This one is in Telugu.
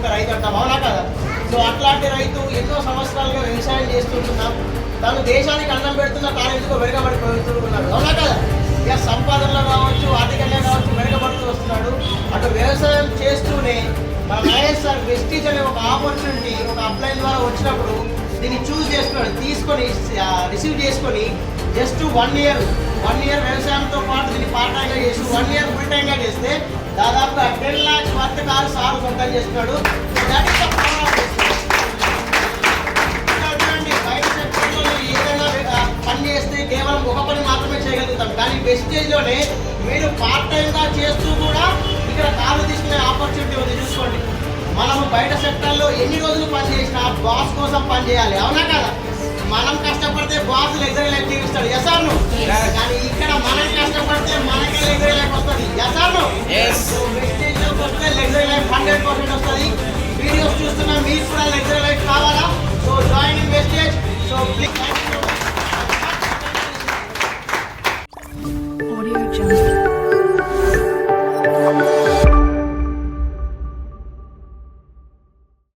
ఒక రైతు అంటాం, అవునా కదా? సో అట్లాంటి రైతు ఎన్నో సంవత్సరాలుగా వ్యవసాయం చేస్తుంటున్నాం, తను దేశానికి అన్నం పెడుతున్న తాను ఎందుకో వెనుకబడిపోతున్నాడు, అవునా కదా? ఇక సంపాదనలో కావచ్చు, ఆర్థికంగా కావచ్చు వెనుకబడుతూ వస్తున్నాడు. అటు వ్యవసాయం చేస్తూనే మన మహేష్ సార్ వెస్టీజ్ అనే ఒక ఆపర్చునిటీ ఒక అప్లై ద్వారా వచ్చినప్పుడు దీన్ని చూస్ చేసుకున్నాడు, తీసుకొని రిసీవ్ చేసుకొని జస్ట్ 1 year వ్యవసాయంతో పాటు దీన్ని పార్ట్ టైంగా చేసి 1 year ఫుల్ టైంగా చేస్తే దాదాపుగా 10 lakhs వర్త్ కారు సార్ సొంతం చేస్తున్నాడు. బయట సెక్టర్లో ఏదైనా పని చేస్తే కేవలం ఒక పని మాత్రమే చేయగలుగుతాం, కానీ వెస్టేజ్లోనే మీరు పార్ట్ టైంగా చేస్తూ కూడా ఇక్కడ కార్లు తీసుకునే ఆపర్చునిటీ ఉంది. చూసుకోండి, మనము బయట సెక్టర్లో ఎన్ని రోజులు పని చేసినా బాస్ కోసం పని చేయాలి, అవునా కదా? మనం కష్టపడితే బాస్ లెగ్జరీ లైఫ్ జీవిస్తాడు, ఎసార్ను. కానీ ఇక్కడ మనం కష్టపడితే మనకే లెగ్జరీ